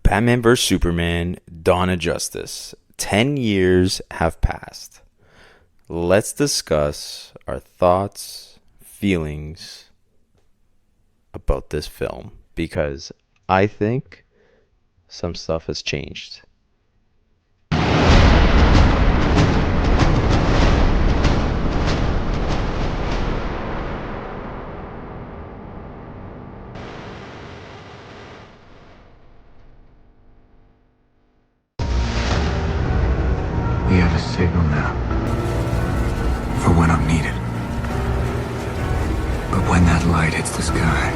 Batman vs. Superman, Dawn of Justice. 10 years have passed. Let's discuss our thoughts, feelings about this film, because I think some stuff has changed. We have a signal now for when I'm needed. But when that light hits the sky,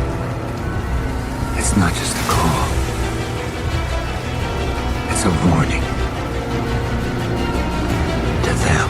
it's not just a call. It's a warning to them.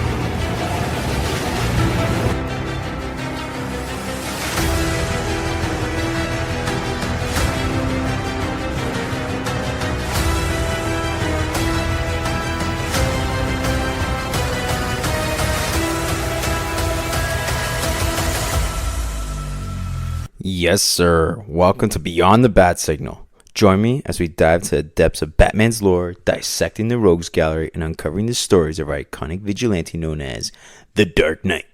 Yes, sir. Welcome to Beyond the Bat Signal. Join me as we dive into the depths of Batman's lore, dissecting the Rogues Gallery, and uncovering the stories of our iconic vigilante known as the Dark Knight.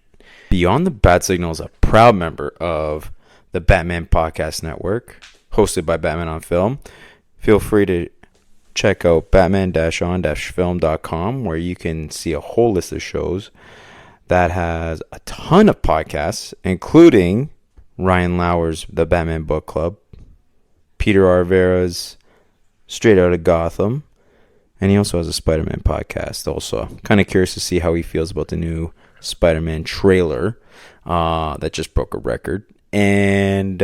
Beyond the Bat Signal is a proud member of the Batman Podcast Network, hosted by Batman on Film. Feel free to check out batman-on-film.com, where you can see a whole list of shows that has a ton of podcasts, including Ryan Lauer's The Batman Book Club, Peter Arvera's Straight Outta Gotham, and he also has a Spider-Man podcast. Also, kind of curious to see how he feels about the new Spider-Man trailer that just broke a record. And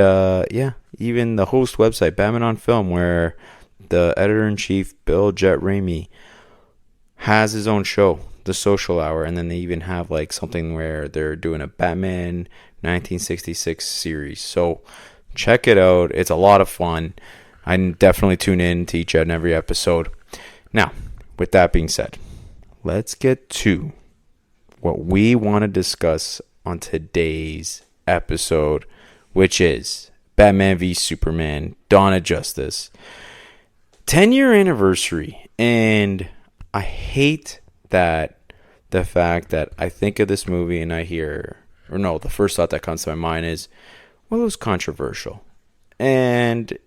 even the host website, Batman on Film, where the editor-in-chief, Bill Jet Ramey, has his own show, The Social Hour, and then they even have like something where they're doing a Batman 1966 series. So check it out. It's a lot of fun. I definitely tune in to each and every episode. Now, with that being said, let's get to what we want to discuss on today's episode, which is Batman v Superman, Dawn of Justice. 10-year anniversary. And I hate that the fact that I think of this movie and I hear, the first thought that comes to my mind is, well, it was controversial. And,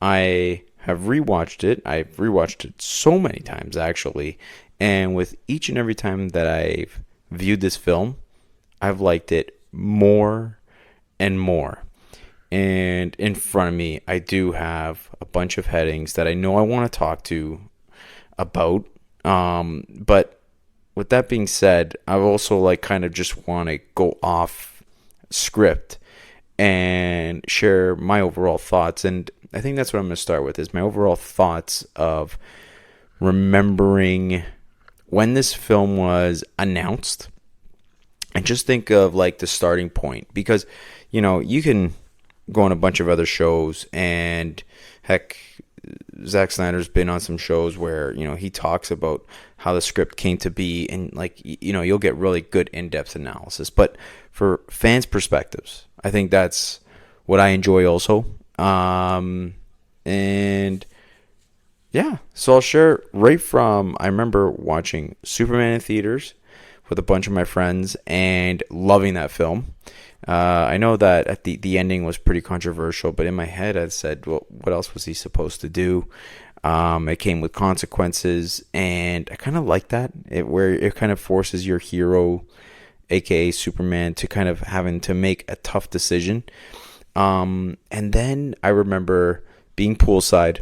I have rewatched it. I've rewatched it so many times, actually. And with each and every time that I've viewed this film, I've liked it more and more. And in front of me, I do have a bunch of headings that I know I want to talk to about. But with that being said, I also kind of just want to go off script and share my overall thoughts. And I think that's what I'm going to start with, is my overall thoughts of remembering when this film was announced. And just think of the starting point, because, you can go on a bunch of other shows, and heck, Zack Snyder's been on some shows where, he talks about how the script came to be, and you'll get really good in-depth analysis. But for fans' perspectives, I think that's what I enjoy also. So I'll share right from, I remember watching Superman in theaters with a bunch of my friends and loving that film. I know that at the ending was pretty controversial, but in my head I said, well, what else was he supposed to do? It came with consequences, and I kind of like that, where it kind of forces your hero, aka Superman, to kind of having to make a tough decision. And then I remember being poolside,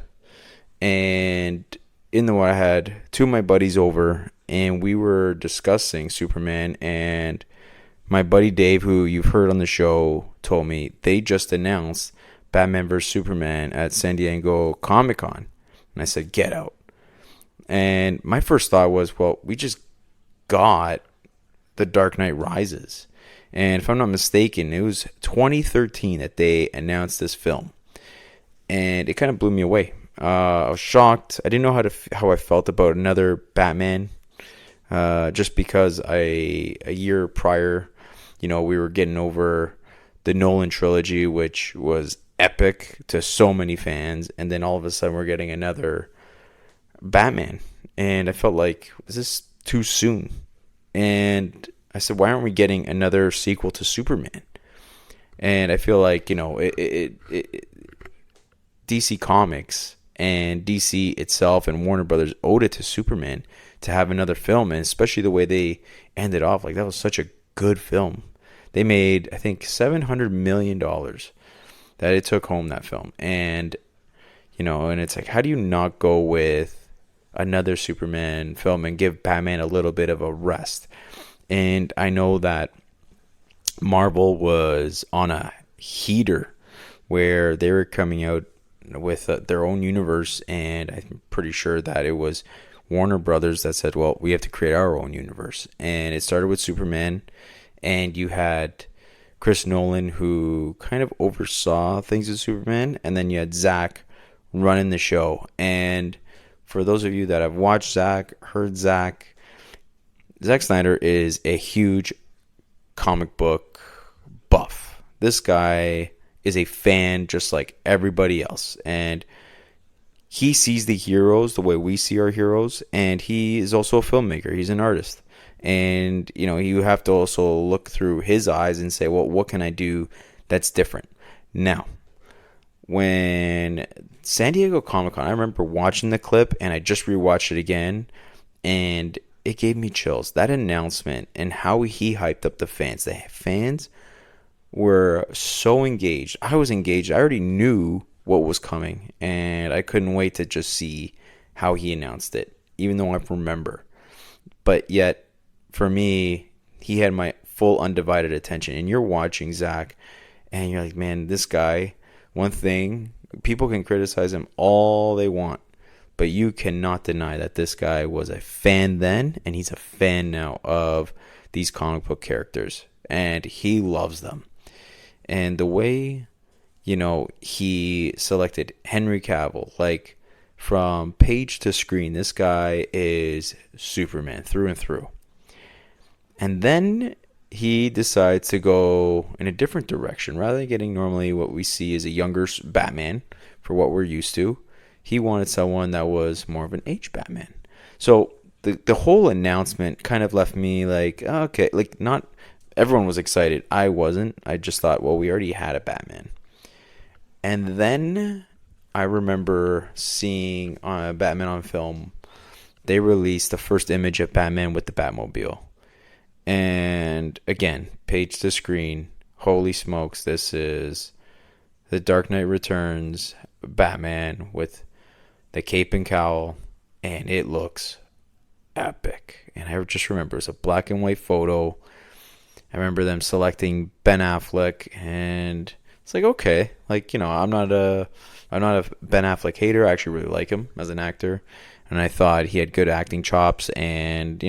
and I had two of my buddies over, and we were discussing Superman, and my buddy Dave, who you've heard on the show, told me they just announced Batman vs. Superman at San Diego Comic-Con. And I said, get out. And my first thought was, well, we just got The Dark Knight Rises. And if I'm not mistaken, it was 2013 that they announced this film. And it kind of blew me away. I was shocked. I didn't know how I felt about another Batman. Just because a year prior, we were getting over the Nolan trilogy, which was epic to so many fans, and then all of a sudden we're getting another Batman, and I felt like, is this too soon? And I said, why aren't we getting another sequel to Superman? And I feel like, DC Comics and DC itself and Warner Brothers owed it to Superman to have another film, and especially the way they ended off. Like, that was such a good film. They made, I think, $700 million that it took home, that film. And, and it's like, how do you not go with another Superman film and give Batman a little bit of a rest? And I know that Marvel was on a heater where they were coming out with their own universe, and I'm pretty sure that it was Warner Brothers that said, well, we have to create our own universe. And it started with Superman, and you had Chris Nolan, who kind of oversaw things with Superman, and then you had Zack running the show. And for those of you that have watched Zack, heard Zack Snyder is a huge comic book buff. This guy is a fan just like everybody else, and he sees the heroes the way we see our heroes, and he is also a filmmaker. He's an artist, and you have to also look through his eyes and say, well, what can I do that's different? Now, when San Diego Comic-Con, I remember watching the clip, and I just rewatched it again, and it gave me chills. That announcement and how he hyped up the fans. The fans were so engaged. I was engaged. I already knew what was coming, and I couldn't wait to just see how he announced it, even though I remember. But yet, for me, he had my full undivided attention. And you're watching Zack, and you're like, man, this guy, one thing, people can criticize him all they want, but you cannot deny that this guy was a fan then, and he's a fan now of these comic book characters, and he loves them. And the way, he selected Henry Cavill, like, from page to screen, this guy is Superman through and through. And then he decides to go in a different direction. Rather than getting normally what we see as a younger Batman, for what we're used to, he wanted someone that was more of an age Batman. So the whole announcement kind of left me like, okay, like, not everyone was excited. I wasn't. I just thought, well, we already had a Batman. And then I remember seeing Batman on film, they released the first image of Batman with the Batmobile. And again, page to screen, holy smokes, this is the Dark Knight Returns Batman with the cape and cowl, and it looks epic. And I just remember it was a black and white photo. I remember them selecting Ben Affleck, and it's like, okay, like, I'm not a Ben Affleck hater. I actually really like him as an actor, and I thought he had good acting chops, and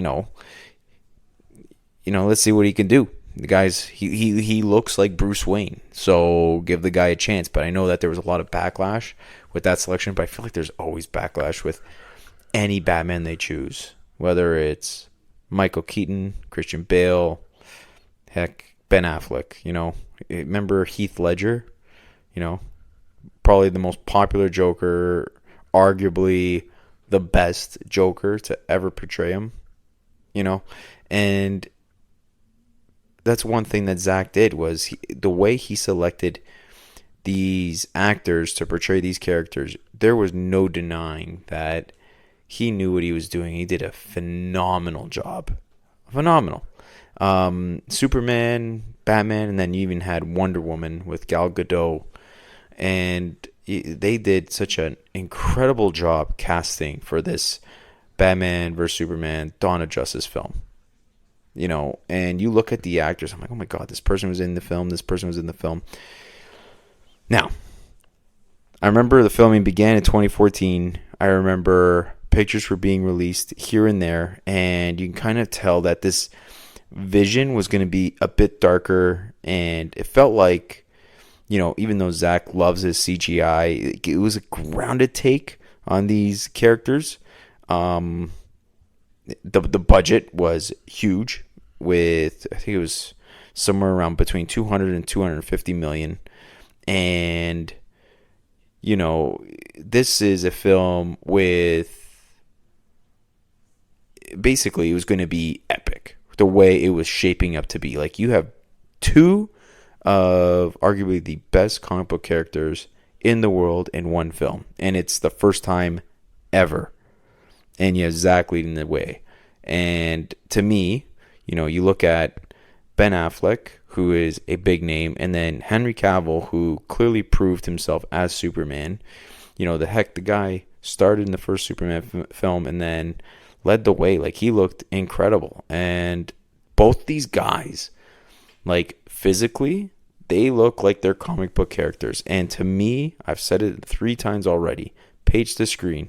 let's see what he can do. The guy's he looks like Bruce Wayne, so give the guy a chance. But I know that there was a lot of backlash with that selection, but I feel like there's always backlash with any Batman they choose, whether it's Michael Keaton, Christian Bale, heck, Ben Affleck. Remember Heath Ledger? Probably the most popular Joker, arguably the best Joker to ever portray him. And that's one thing that Zack did, was the way he selected these actors to portray these characters. There was no denying that he knew what he was doing. He did a phenomenal job. Phenomenal. Superman, Batman, and then you even had Wonder Woman with Gal Gadot. And they did such an incredible job casting for this Batman vs. Superman Dawn of Justice film. And you look at the actors, I'm like, oh my God, this person was in the film, this person was in the film. Now, I remember the filming began in 2014. I remember pictures were being released here and there, and you can kind of tell that this vision was going to be a bit darker, and it felt like, even though Zack loves his CGI, it was a grounded take on these characters. The budget was huge, with, I think it was somewhere around between 200 and 250 million, and this is a film with, basically, it was going to be epic the way it was shaping up to be. Like, you have two of arguably the best comic book characters in the world in one film, and it's the first time ever. And you have Zack leading the way. And to me, you look at Ben Affleck, who is a big name, and then Henry Cavill, who clearly proved himself as Superman. The guy started in the first Superman film and then led the way. Like, he looked incredible. And both these guys, like, physically, they look like they're comic book characters. And to me, I've said it 3 times already, page to screen,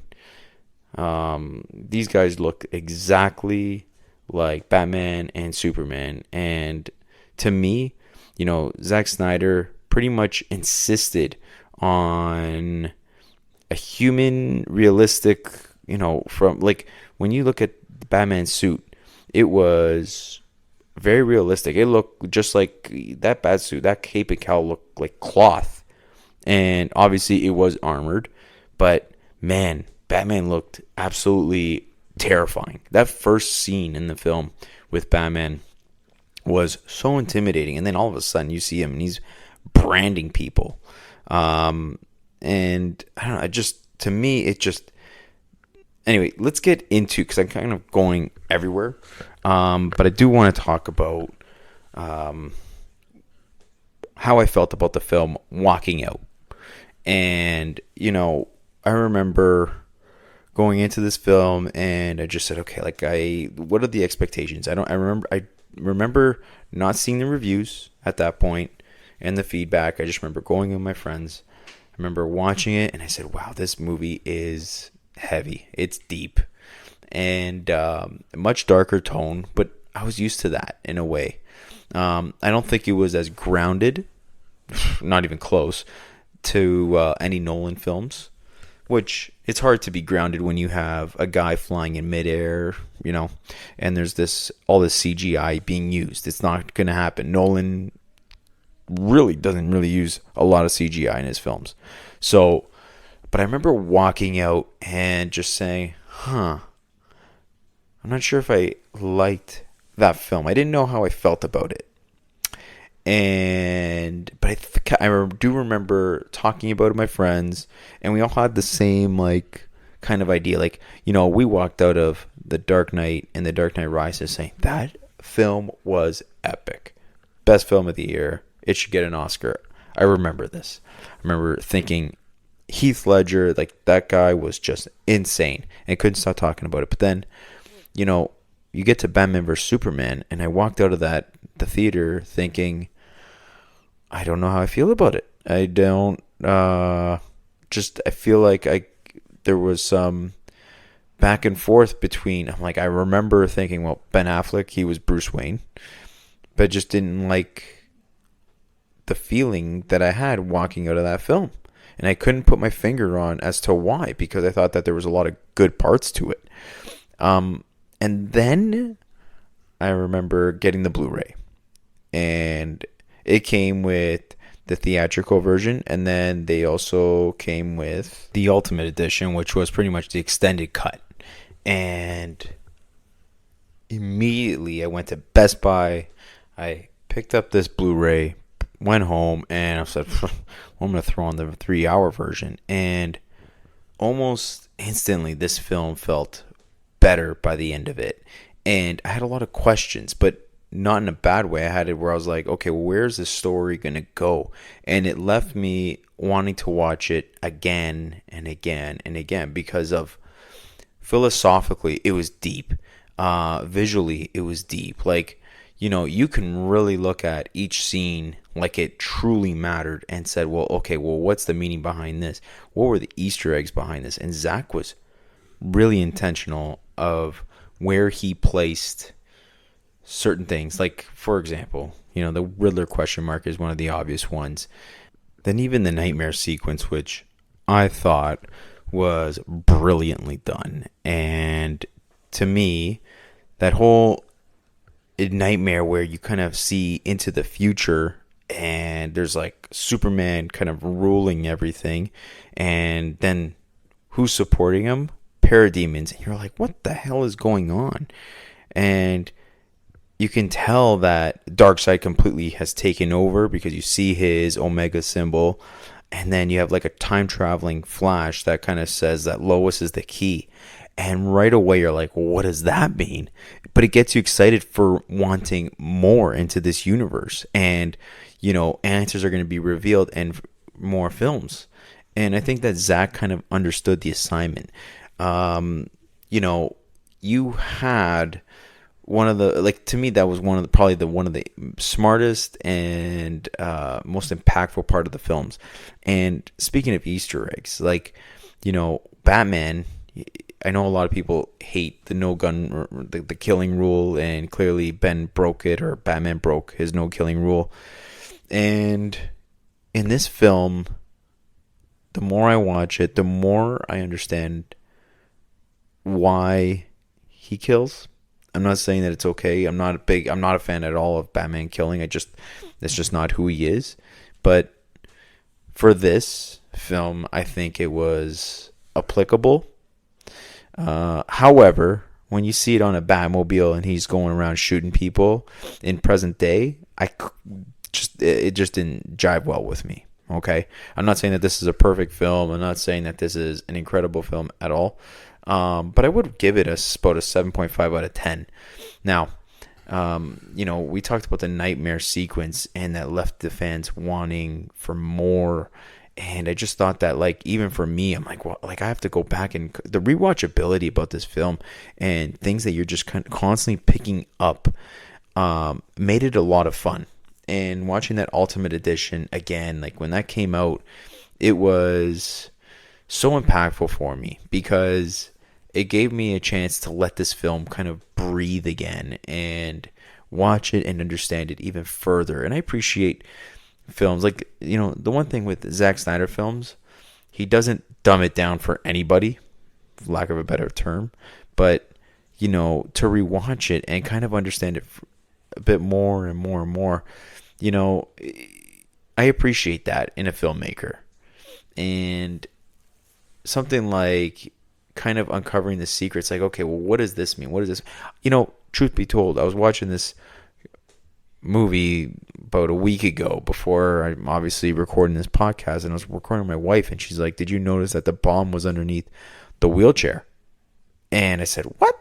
these guys look exactly like Batman and Superman. And to me, Zack Snyder pretty much insisted on a human, realistic, from, like, when you look at Batman's suit, it was very realistic. It looked just like that bat suit, that cape and cowl looked like cloth. And obviously it was armored, but man, Batman looked absolutely terrifying. That first scene in the film with Batman was so intimidating. And then all of a sudden you see him and he's branding people. And I don't know, to me, it just, anyway, let's get into, because I'm kind of going everywhere. But I do want to talk about how I felt about the film walking out. And, I remember going into this film and I just said, okay, what are the expectations? I remember not seeing the reviews at that point and the feedback. I just remember going with my friends. I remember watching it and I said, wow, this movie is heavy. It's deep and much darker tone, but I was used to that in a way. I don't think it was as grounded, not even close, to any Nolan films, which it's hard to be grounded when you have a guy flying in midair, and there's all this CGI being used. It's not going to happen. Nolan really doesn't really use a lot of CGI in his films. So, but I remember walking out and just saying, I'm not sure if I liked that film. I didn't know how I felt about it. But I do remember talking about it with my friends, and we all had the same, like, kind of idea. Like, we walked out of The Dark Knight and The Dark Knight Rises saying, that film was epic. Best film of the year. It should get an Oscar. I remember this. I remember thinking, Heath Ledger, like, that guy was just insane. And couldn't stop talking about it. But then, you get to Batman vs. Superman, and I walked out of the theater thinking, I don't know how I feel about it. I don't, I feel like there was some back and forth between, I remember thinking, well, Ben Affleck, he was Bruce Wayne, but just didn't like the feeling that I had walking out of that film. And I couldn't put my finger on as to why, because I thought that there was a lot of good parts to it. And then I remember getting the Blu-ray, and it came with the theatrical version, and then they also came with the Ultimate Edition, which was pretty much the extended cut. And immediately I went to Best Buy, I picked up this Blu-ray, went home, and I said, well, I'm going to throw on the 3-hour version. And almost instantly, this film felt better by the end of it. And I had a lot of questions, but not in a bad way. I had it where I was like, okay, well, where's the story going to go? And it left me wanting to watch it again and again and again, because of, philosophically, it was deep. Visually, it was deep. Like, you can really look at each scene like it truly mattered and said, well, okay, well, what's the meaning behind this? What were the Easter eggs behind this? And Zack was really intentional of where he placed certain things. Like, for example, the Riddler question mark is one of the obvious ones. Then even the nightmare sequence, which I thought was brilliantly done. And to me, that whole nightmare where you kind of see into the future and there's like Superman kind of ruling everything, and then who's supporting him? Parademons. And you're like, what the hell is going on? And you can tell that Darkseid completely has taken over because you see his Omega symbol, and then you have like a time traveling Flash that kind of says that Lois is the key. And right away you're like, well, what does that mean? But it gets you excited for wanting more into this universe. And, answers are going to be revealed in more films. And I think that Zack kind of understood the assignment. You had one of the, like, to me, that was one of the smartest and most impactful part of the films. And speaking of Easter eggs, like, Batman, I know a lot of people hate the no gun, the killing rule, and clearly Ben broke it, or Batman broke his no killing rule. And in this film, the more I watch it, the more I understand why he kills. I'm not saying that it's okay. I'm not a fan at all of Batman killing. That's just not who he is. But for this film, I think it was applicable. However, when you see it on a Batmobile and he's going around shooting people in present day, it just didn't jive well with me. Okay, I'm not saying that this is a perfect film. I'm not saying that this is an incredible film at all. But I would give it about a 7.5 out of 10. Now, we talked about the nightmare sequence, and that left the fans wanting for more. And I just thought that, like, even for me, I'm like, well, like, I have to go back, and the rewatchability about this film and things that you're just constantly picking up made it a lot of fun. And watching that Ultimate Edition again, like when that came out, it was so impactful for me because it gave me a chance to let this film kind of breathe again and watch it and understand it even further. And I appreciate films like, the one thing with Zack Snyder films, he doesn't dumb it down for anybody, for lack of a better term, but to rewatch it and kind of understand it a bit more and more and more, I appreciate that in a filmmaker. And something like kind of uncovering the secrets, like, okay, well, what does this mean? What does this, truth be told, I was watching this movie about a week ago before I'm obviously recording this podcast, and I was recording with my wife, and she's like, did you notice that the bomb was underneath the wheelchair? And I said, what?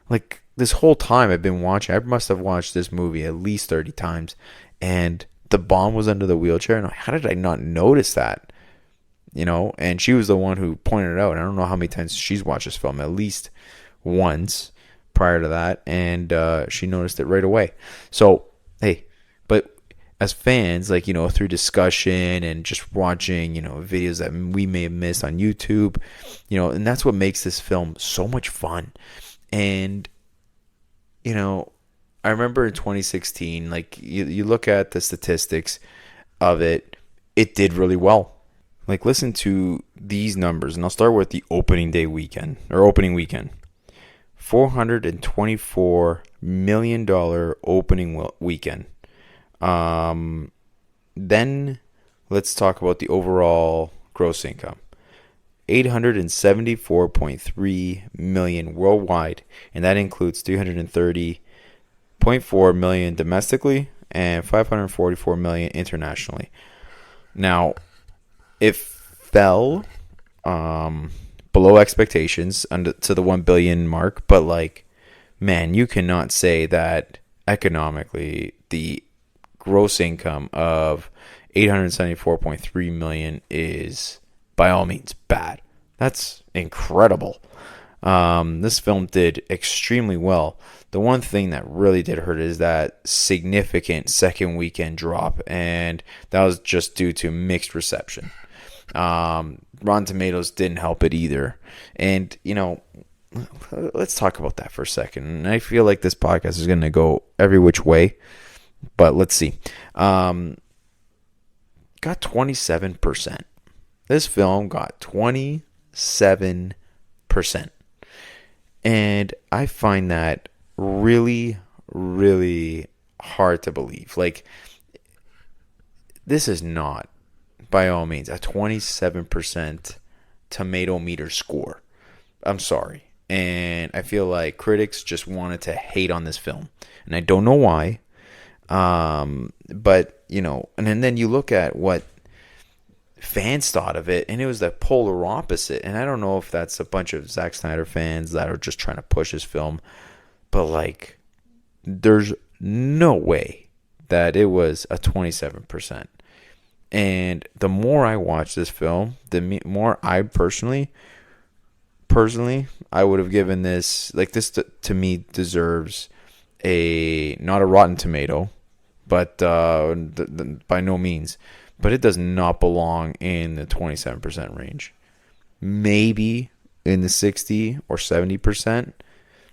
Like, this whole time I've been watching, I must have watched this movie at least 30 times, and the bomb was under the wheelchair, and how did I not notice that? And she was the one who pointed it out. I don't know how many times she's watched this film, at least once prior to that, and she noticed it right away. So, hey, but as fans, like, through discussion and just watching, videos that we may have missed on YouTube, and that's what makes this film so much fun. And, I remember in 2016, like, you look at the statistics of it, it did really well. Like, listen to these numbers, and I'll start with the opening weekend. $424 million opening weekend. Then let's talk about the overall gross income. $874.3 million worldwide, and that includes $330.4 million domestically and $544 million internationally. Now, it fell below expectations to the 1 billion mark, but, like, man, you cannot say that economically the gross income of $874.3 million is by all means bad. That's incredible. This film did extremely well. The one thing that really did hurt is that significant second weekend drop, and that was just due to mixed reception. Rotten Tomatoes didn't help it either. And, let's talk about that for a second. And I feel like this podcast is going to go every which way, but let's see. Got 27%. This film got 27%. And I find that really, really hard to believe. Like, this is not, by all means, a 27% tomato meter score. I'm sorry. And I feel like critics just wanted to hate on this film. And I don't know why. But, you know, and then you look at what fans thought of it, and it was the polar opposite. And I don't know if that's a bunch of Zack Snyder fans that are just trying to push his film. But, like, there's no way that it was a 27%. And the more I watch this film, the more I personally, I would have given this, like, this to me deserves not a Rotten Tomato, but by no means, but it does not belong in the 27% range. Maybe in the 60 or 70%,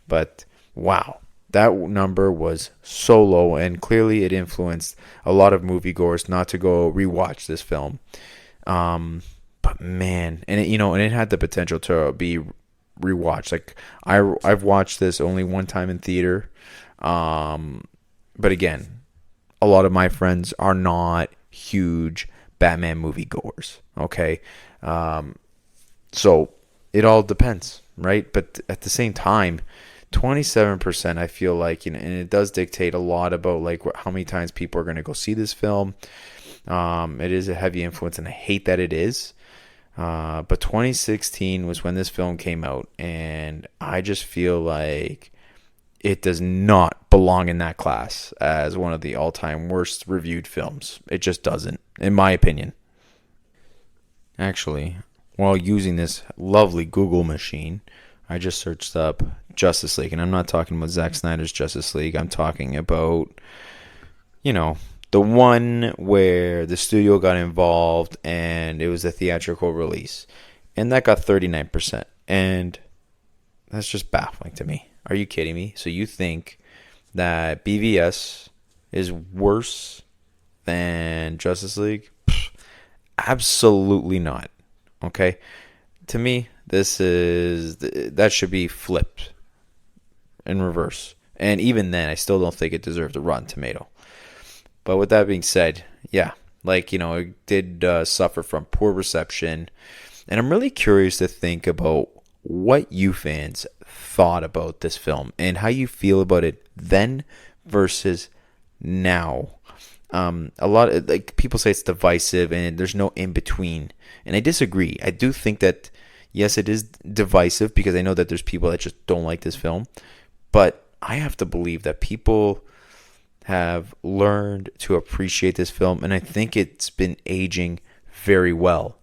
but wow. That number was so low, and clearly it influenced a lot of moviegoers not to go rewatch this film. But man, and it had the potential to be rewatched. Like I've watched this only one time in theater, but again, a lot of my friends are not huge Batman moviegoers. Okay, so it all depends, right? But at the same time, 27%, I feel like, and it does dictate a lot about like how many times people are going to go see this film. It is a heavy influence, and I hate that it is. But 2016 was when this film came out, and I just feel like it does not belong in that class as one of the all-time worst reviewed films. It just doesn't, in my opinion. Actually, while using this lovely Google machine, I just searched up Justice League, and I'm not talking about Zack Snyder's Justice League. I'm talking about, the one where the studio got involved and it was a theatrical release, and that got 39%, and that's just baffling to me. Are you kidding me? So you think that BVS is worse than Justice League? Pfft, absolutely not. Okay, to me, that should be flipped in reverse. And even then, I still don't think it deserved a Rotten Tomato. But with that being said, yeah, it did suffer from poor reception. And I'm really curious to think about what you fans thought about this film and how you feel about it then versus now. A lot of people say it's divisive and there's no in between. And I disagree. I do think that, yes, it is divisive because I know that there's people that just don't like this film. But I have to believe that people have learned to appreciate this film, and I think it's been aging very well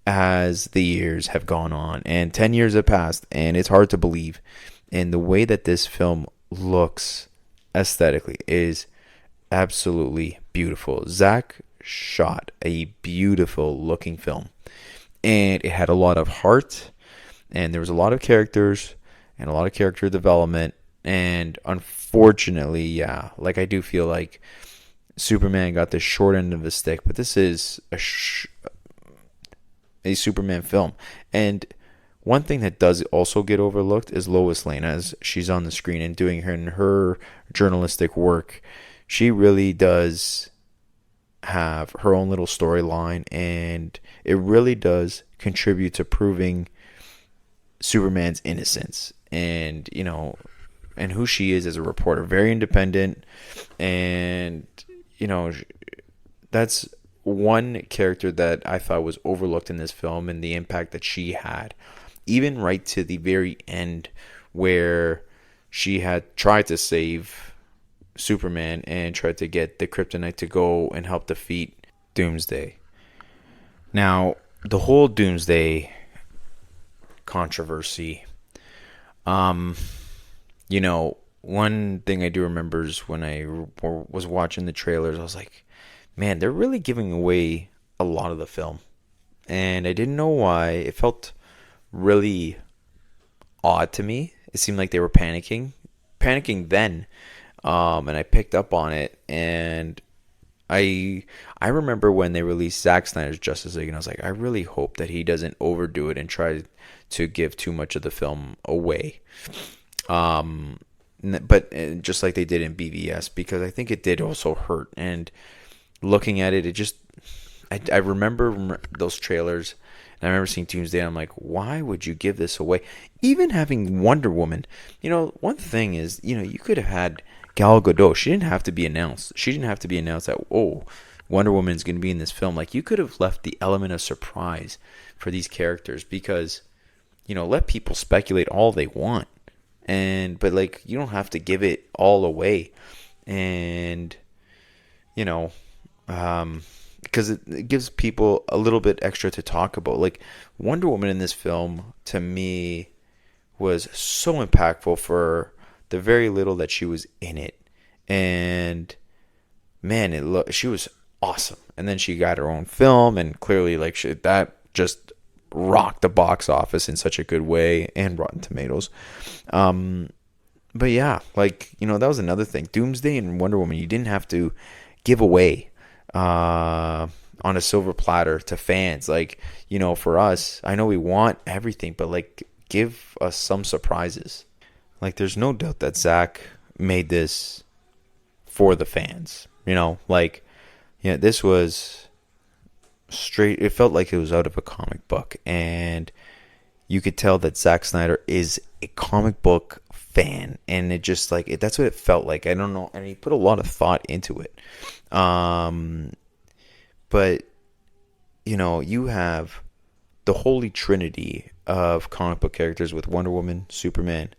as the years have gone on. And 10 years have passed, and it's hard to believe. And the way that this film looks aesthetically is absolutely beautiful. Zack shot a beautiful looking film, and it had a lot of heart, and there was a lot of characters and a lot of character development. And unfortunately, I do feel like Superman got the short end of the stick, but this is a Superman film. And one thing that does also get overlooked is Lois Lane, as she's on the screen and doing her journalistic work. She really does have her own little storyline, and it really does contribute to proving Superman's innocence and and who she is as a reporter. Very independent, and that's one character that I thought was overlooked in this film, and the impact that she had, even right to the very end where she had tried to save Superman and tried to get the kryptonite to go and help defeat Doomsday. Now, the whole Doomsday controversy, one thing I do remember is when I was watching the trailers, I was like, man, they're really giving away a lot of the film. And I didn't know why. It felt really odd to me. It seemed like they were panicking then. And I picked up on it. And I remember when they released Zack Snyder's Justice League, and I was like, I really hope that he doesn't overdo it and try to give too much of the film away. but just like they did in BVS, because I think it did also hurt. And looking at it, it just, I remember those trailers, and I remember seeing Doomsday, and I'm like, why would you give this away? Even having Wonder Woman, one thing is, you could have had Gal Gadot. She didn't have to be announced. She didn't have to be announced that, oh, Wonder Woman is going to be in this film. Like, you could have left the element of surprise for these characters, because, let people speculate all they want. But like, you don't have to give it all away. And, because it gives people a little bit extra to talk about. Like, Wonder Woman in this film, to me, was so impactful for the very little that she was in it. And man, she was awesome. And then she got her own film, and clearly, like, that just rocked the box office in such a good way, and Rotten Tomatoes. But yeah, like, that was another thing. Doomsday and Wonder Woman, you didn't have to give away on a silver platter to fans. Like, for us, I know we want everything, but like, give us some surprises. Like, there's no doubt that Zack made this for the fans. This was straight. It felt like it was out of a comic book, and you could tell that Zack Snyder is a comic book fan, and it just like that's what it felt like. I don't know, and he put a lot of thought into it. But you have the holy trinity of comic book characters with Wonder Woman, Superman,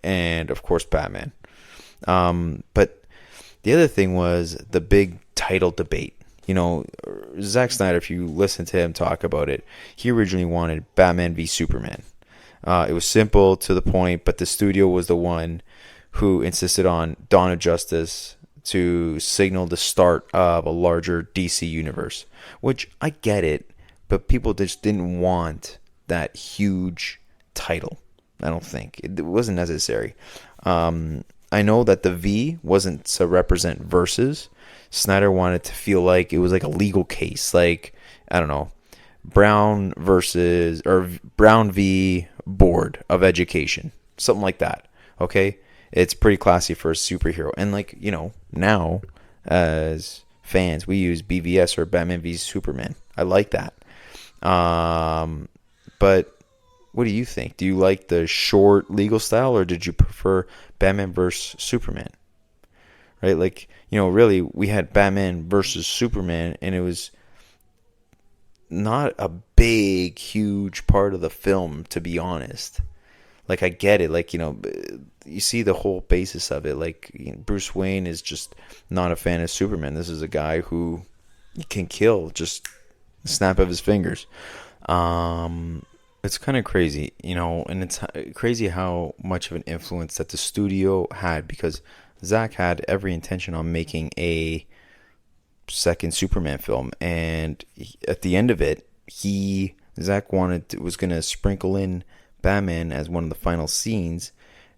and of course Batman. But the other thing was the big title debate. Zack Snyder, if you listen to him talk about it, he originally wanted Batman v Superman. It was simple, to the point, but the studio was the one who insisted on Dawn of Justice to signal the start of a larger DC universe, which I get it, but people just didn't want that huge title. I don't think. It wasn't necessary. I know that the V wasn't to represent versus. Snyder wanted to feel like it was like a legal case, like, I don't know, Brown v. Board of Education, something like that. Okay, it's pretty classy for a superhero, and like, now as fans, we use BVS, or Batman v Superman. I like that. But what do you think? Do you like the short legal style, or did you prefer Batman versus Superman? Right, like, really, we had Batman versus Superman, and it was not a big, huge part of the film, to be honest. Like, I get it. Like, you see the whole basis of it. Like, Bruce Wayne is just not a fan of Superman. This is a guy who can kill just the snap of his fingers. It's kind of crazy, and it's crazy how much of an influence that the studio had, because Zack had every intention on making a second Superman film, and at the end of it, Zack was going to sprinkle in Batman as one of the final scenes,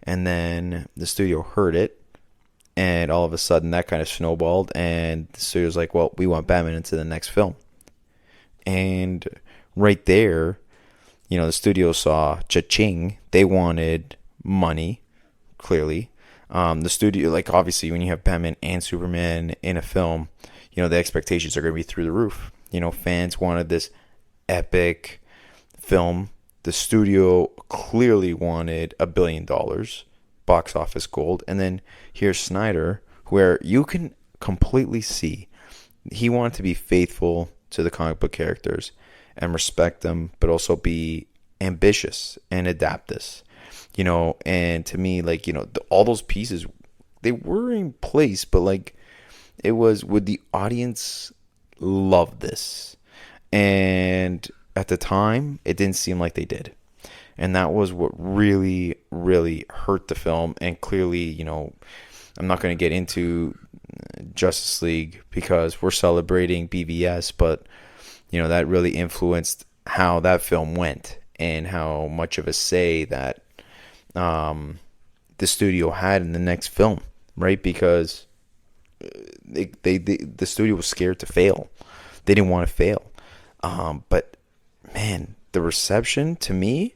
and then the studio heard it, and all of a sudden that kind of snowballed, and the studio's like, well, we want Batman into the next film. And right there, the studio saw cha-ching. They wanted money, clearly. The studio, like, obviously, when you have Batman and Superman in a film, the expectations are going to be through the roof. Fans wanted this epic film. The studio clearly wanted $1 billion, box office gold. And then here's Snyder, where you can completely see he wanted to be faithful to the comic book characters and respect them, but also be ambitious and adapt this. And to me, like, all those pieces, they were in place, but like, it was, would the audience love this? And at the time, it didn't seem like they did. And that was what really, really hurt the film. And clearly, I'm not going to get into Justice League because we're celebrating BVS, but, that really influenced how that film went and how much of a say that the studio had in the next film, right? Because the studio was scared to fail. They didn't want to fail. But man, the reception, to me,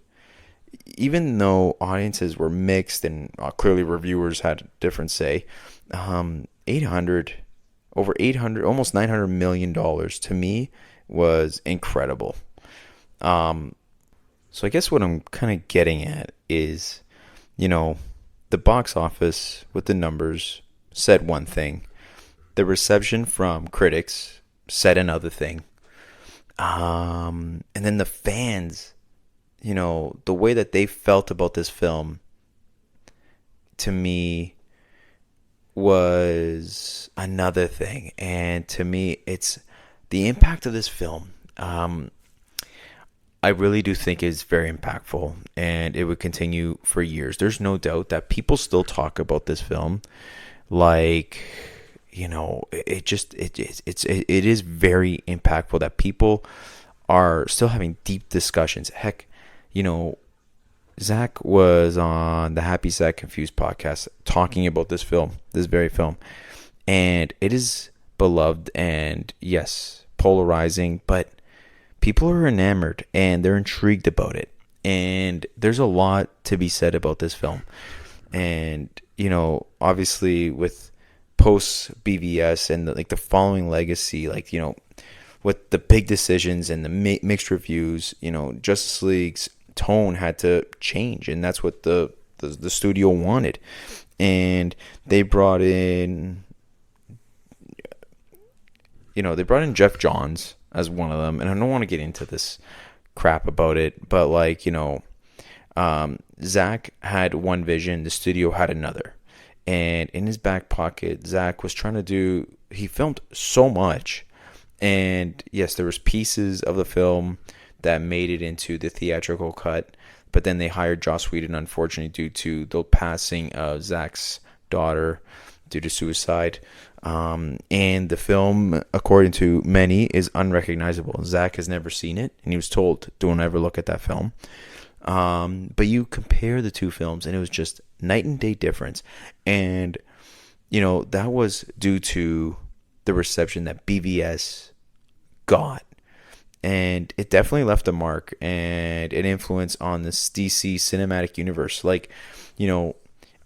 even though audiences were mixed and clearly reviewers had a different say, 800, over 800, almost $900 million to me was incredible. So I guess what I'm kind of getting at is, the box office with the numbers said one thing. The reception from critics said another thing. And then the fans, the way that they felt about this film, to me, was another thing. And to me, it's the impact of this film. I really do think is very impactful, and it would continue for years. There's no doubt that people still talk about this film, like, it is very impactful that people are still having deep discussions. Heck, Zach was on the Happy Sad Confused podcast talking about this film, this very film, and it is beloved and, yes, polarizing, but people are enamored and they're intrigued about it. And there's a lot to be said about this film. And, obviously with post BVS and the following legacy, with the big decisions and the mixed reviews, Justice League's tone had to change. And that's what the studio wanted. And they brought in, Jeff Johns as one of them, and I don't want to get into this crap about it, but Zach had one vision, the studio had another, and in his back pocket, Zach was he filmed so much, and yes, there was pieces of the film that made it into the theatrical cut, but then they hired Joss Whedon, unfortunately, due to the passing of Zach's daughter due to suicide. And the film, according to many, is unrecognizable. Zach has never seen it, and he was told, don't ever look at that film. But you compare the two films, and it was just night and day difference. And, that was due to the reception that BVS got. And it definitely left a mark and an influence on this DC cinematic universe.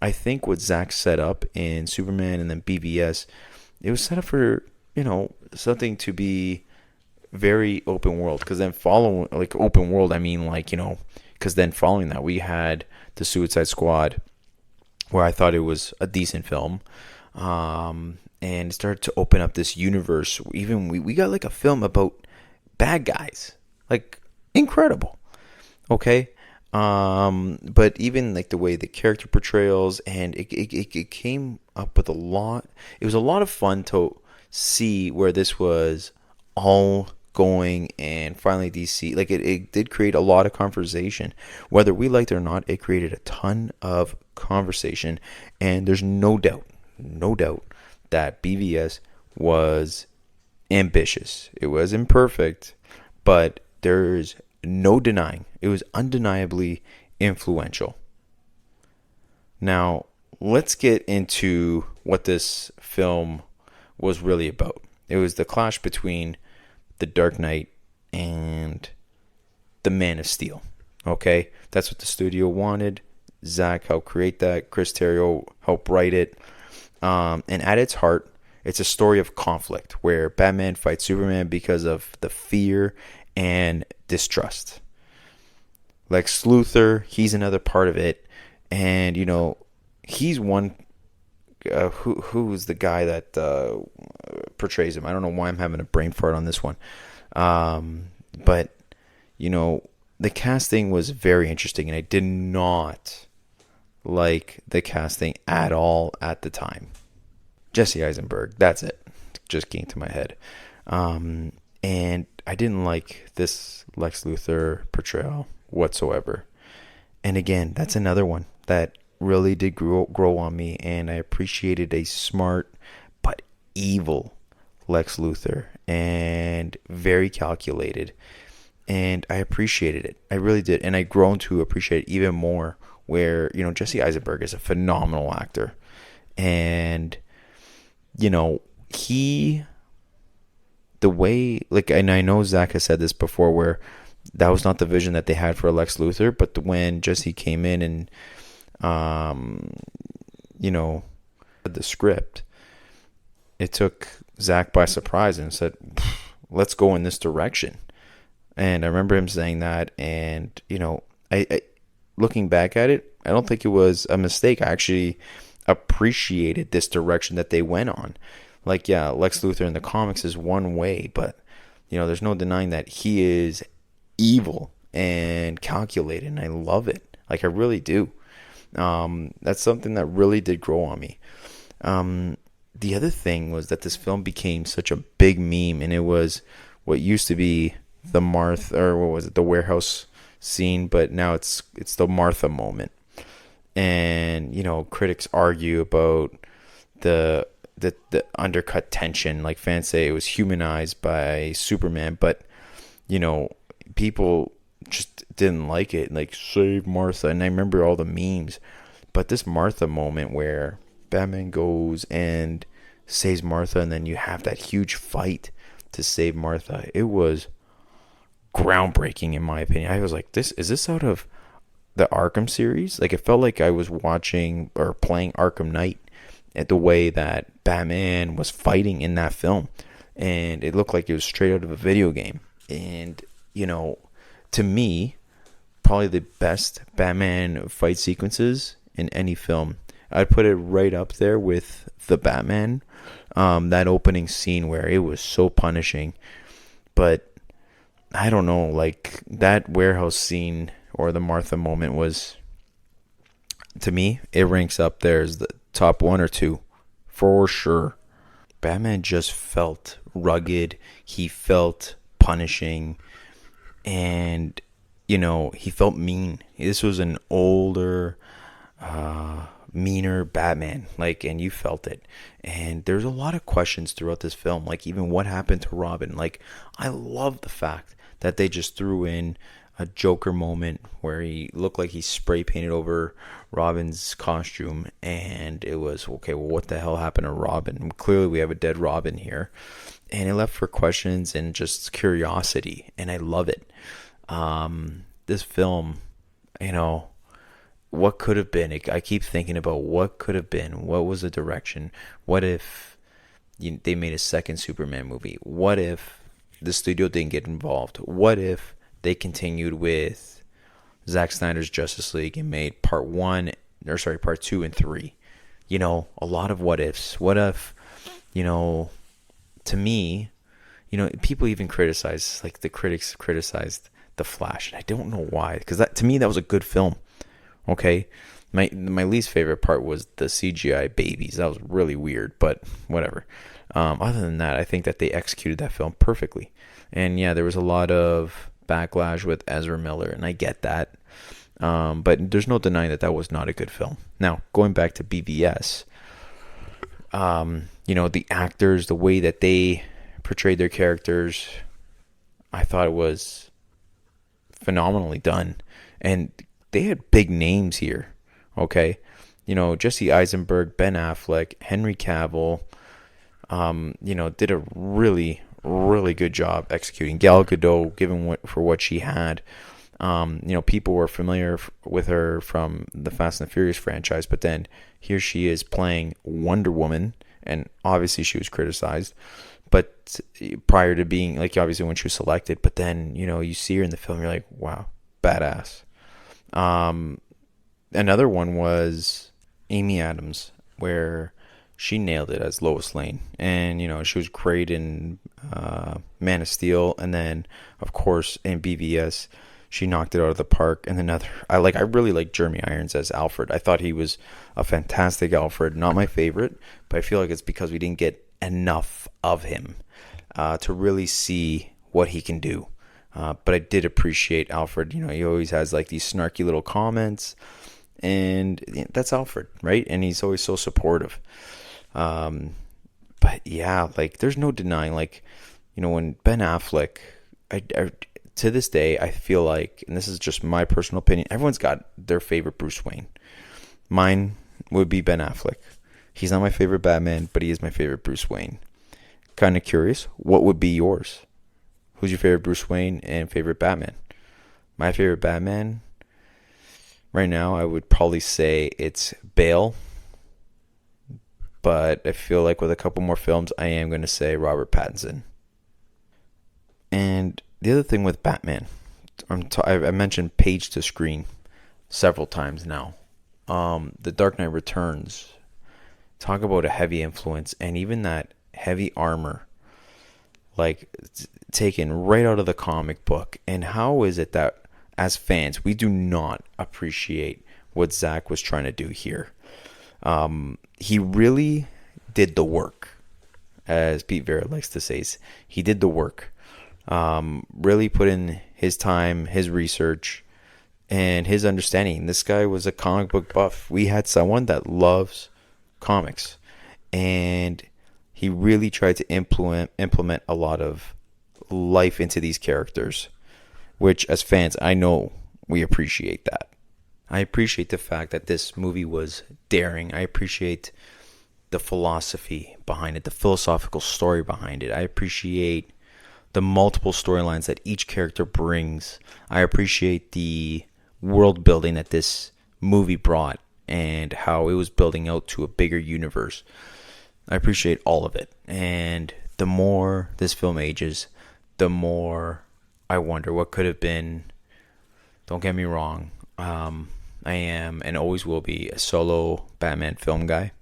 I think what Zack set up in Superman and then BVS, it was set up for, something to be very open world. Because then following, open world, I mean, because then following that, we had the Suicide Squad, where I thought it was a decent film. And it started to open up this universe. Even we got a film about bad guys. Incredible. Okay? But even the way the character portrayals, and it came up with a lot. It was a lot of fun to see where this was all going, and finally DC, it did create a lot of conversation. Whether we liked it or not, it created a ton of conversation, and there's no doubt that BVS was ambitious. It was imperfect, but there's no denying it was undeniably influential. Now, let's get into what this film was really about. It was the clash between the Dark Knight and the Man of Steel. Okay? That's what the studio wanted. Zach helped create that. Chris Terrio helped write it. And at its heart, it's a story of conflict where Batman fights Superman because of the fear and distrust. Lex Luthor, he's another part of it, and he's one. Who's the guy that portrays him? I don't know why I'm having a brain fart on this one, but the casting was very interesting, and I did not like the casting at all at the time. Jesse Eisenberg, that's it. Just came to my head. And I didn't like this Lex Luthor portrayal whatsoever. And again, that's another one that really did grow on me, and I appreciated a smart but evil Lex Luthor, and very calculated, and I appreciated it. I really did, and I've grown to appreciate it even more, where Jesse Eisenberg is a phenomenal actor, and he, the way, and I know Zach has said this before, where that was not the vision that they had for Lex Luthor. But when Jesse came in and, you know, the script, it took Zack by surprise and said, let's go in this direction. And I remember him saying that, and, you know, I looking back at it, I don't think it was a mistake. I actually appreciated this direction that they went on. Like, yeah, Lex Luthor in the comics is one way, but, you know, there's no denying that he is evil and calculated, and I love it. Like, I really do. That's something that really did grow on me. The other thing was that this film became such a big meme, and it was what used to be the Martha, or what was it, the warehouse scene, but now it's the Martha moment. And, you know, critics argue about the undercut tension. Like, fans say it was humanized by Superman, but, you know, people just didn't like it. Like, save Martha. And I remember all the memes. But this Martha moment where Batman goes and saves Martha, and then you have that huge fight to save Martha, it was groundbreaking in my opinion. I was like, is this out of the Arkham series? Like, it felt like I was watching or playing Arkham Knight at the way that Batman was fighting in that film, and it looked like it was straight out of a video game. And, you know, to me, probably the best Batman fight sequences in any film. I'd put it right up there with the Batman, that opening scene where it was so punishing. But I don't know, like, that warehouse scene or the Martha moment was, to me, it ranks up there as the top 1 or 2 for sure. Batman just felt rugged. He felt punishing, and, you know, he felt mean. This was an older, meaner Batman, like, and you felt it. And there's a lot of questions throughout this film, like, even what happened to Robin. Like, I love the fact that they just threw in a Joker moment where he looked like he spray painted over Robin's costume, and it was, okay, well, what the hell happened to Robin? Clearly we have a dead Robin here. And it left for questions and just curiosity, and I love it. This film, you know, what could have been? I keep thinking about what could have been. What was the direction? What if they made a second Superman movie? What if the studio didn't get involved? What if they continued with Zack Snyder's Justice League and made part 2 and 3? You know, a lot of what ifs. What if, you know, to me, you know, people even criticize, like, the critics criticized The Flash, and I don't know why, because that, to me, that was a good film. Okay, my least favorite part was the CGI babies. That was really weird, but whatever. Other than that, I think that they executed that film perfectly. And yeah, there was a lot of backlash with Ezra Miller, and I get that. But there's no denying that was not a good film. Now, going back to BVS, you know, the actors, the way that they portrayed their characters, I thought it was phenomenally done. And they had big names here, okay? You know, Jesse Eisenberg, Ben Affleck, Henry Cavill, you know, did a really, really good job executing. Gal Gadot, given for what she had. You know, people were familiar with her from the Fast and the Furious franchise, but then here she is playing Wonder Woman, and obviously she was criticized, but prior to being, like, obviously when she was selected, but then, you know, you see her in the film, you're like, wow, badass. Another one was Amy Adams, where she nailed it as Lois Lane, and, you know, she was great in Man of Steel, and then, of course, in BVS, she knocked it out of the park. And I really like Jeremy Irons as Alfred. I thought he was a fantastic Alfred. Not my favorite, but I feel like it's because we didn't get enough of him to really see what he can do. But I did appreciate Alfred. You know, he always has, like, these snarky little comments, and that's Alfred, right? And he's always so supportive. But yeah, like, there's no denying, like, you know, when Ben Affleck, I to this day, I feel like, and this is just my personal opinion, everyone's got their favorite Bruce Wayne. Mine would be Ben Affleck. He's not my favorite Batman, but he is my favorite Bruce Wayne. Kind of curious, what would be yours? Who's your favorite Bruce Wayne and favorite Batman? My favorite Batman right now, I would probably say it's Bale. But I feel like with a couple more films, I am going to say Robert Pattinson. And the other thing with Batman, I mentioned page to screen several times now. The Dark Knight Returns, talk about a heavy influence, and even that heavy armor, like taken right out of the comic book. And how is it that as fans we do not appreciate what Zack was trying to do here? He really did the work, as Pete Vera likes to say. He did the work. Really put in his time, his research, and his understanding. This guy was a comic book buff. We had someone that loves comics, and he really tried to implement a lot of life into these characters, which as fans, I know we appreciate that. I appreciate the fact that this movie was daring. I appreciate the philosophy behind it, the philosophical story behind it. I appreciate the multiple storylines that each character brings. I appreciate the world building that this movie brought and how it was building out to a bigger universe. I appreciate all of it. And the more this film ages, the more I wonder what could have been. Don't get me wrong. I am and always will be a solo Batman film guy.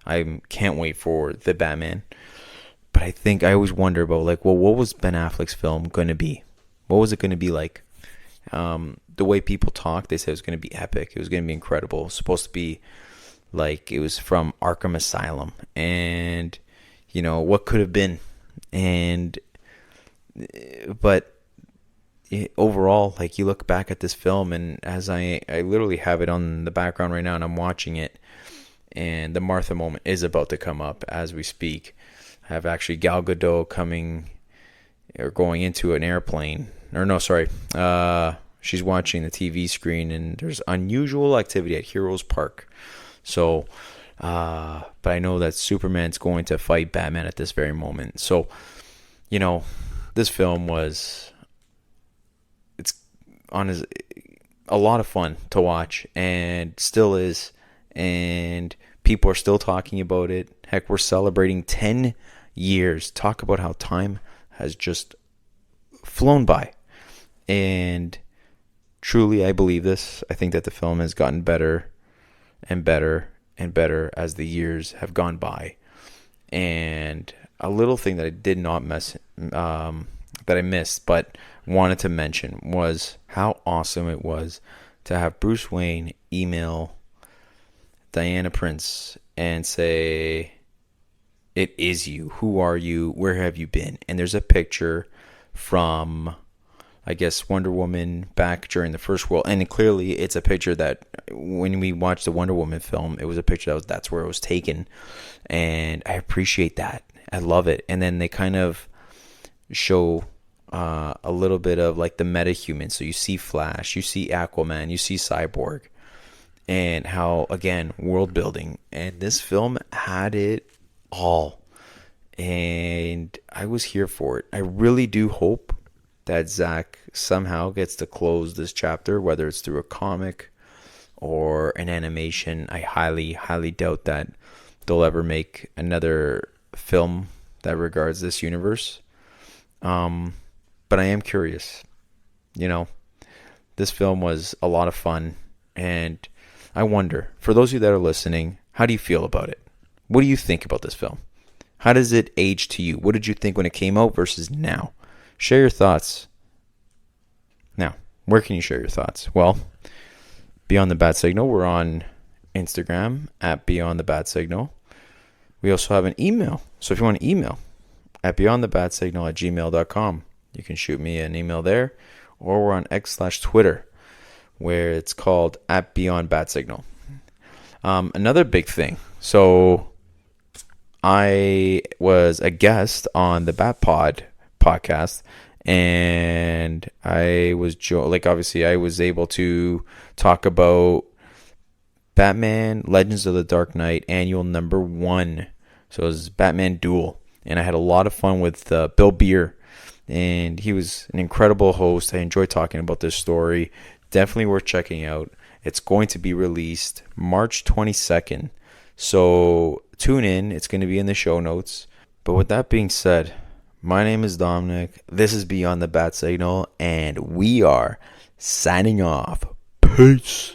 I can't wait for the Batman. But I think I always wonder about, like, well, what was Ben Affleck's film going to be? What was it going to be like? The way people talk, they said it was going to be epic. It was going to be incredible. It was supposed to be like it was from Arkham Asylum. And, you know, what could have been. But overall, like, you look back at this film, and as I literally have it on the background right now, and I'm watching it, and the Martha moment is about to come up as we speak. I have actually Gal Gadot going into an airplane, or no, sorry, she's watching the TV screen, and there's unusual activity at Heroes Park. So, but I know that Superman's going to fight Batman at this very moment. So, you know, this film was, a lot of fun to watch, and still is, and people are still talking about it. Heck, we're celebrating 10 years. Talk about how time has just flown by. And truly, I believe this. I think that the film has gotten better and better and better as the years have gone by. And a little thing that I did not that I missed, but wanted to mention, was how awesome it was to have Bruce Wayne email Diana Prince and say, "It is you. Who are you? Where have you been?" And there's a picture from, I guess, Wonder Woman back during the First World. And clearly it's a picture that when we watched the Wonder Woman film, it was a picture that's where it was taken. And I appreciate that. I love it. And then they kind of show a little bit of like the meta-human. So you see Flash, you see Aquaman, you see Cyborg, and how, again, world building. And this film had it all. And I was here for it. I really do hope that Zack somehow gets to close this chapter, whether it's through a comic or an animation. I highly, highly doubt that they'll ever make another film that regards this universe. But I am curious. You know, this film was a lot of fun, and I wonder, for those of you that are listening, how do you feel about it? What do you think about this film? How does it age to you? What did you think when it came out versus now? Share your thoughts. Now, where can you share your thoughts? Well, Beyond the Bad Signal, we're on Instagram at Beyond the Bad Signal. We also have an email. So if you want to email at beyondthebadsignal@gmail.com, you can shoot me an email there, or we're on X/Twitter, where it's called at Beyond Bad Signal. Another big thing. So I was a guest on the Bat Pod podcast, and I was obviously I was able to talk about Batman Legends of the Dark Knight Annual #1. So it was Batman Duel, and I had a lot of fun with Bill Beer, and he was an incredible host. I enjoyed talking about this story. Definitely worth checking out. It's going to be released March 22nd. So tune in. It's going to be in the show notes. But with that being said, my name is Domenic. This is Beyond the Bat Signal, and we are signing off. Peace.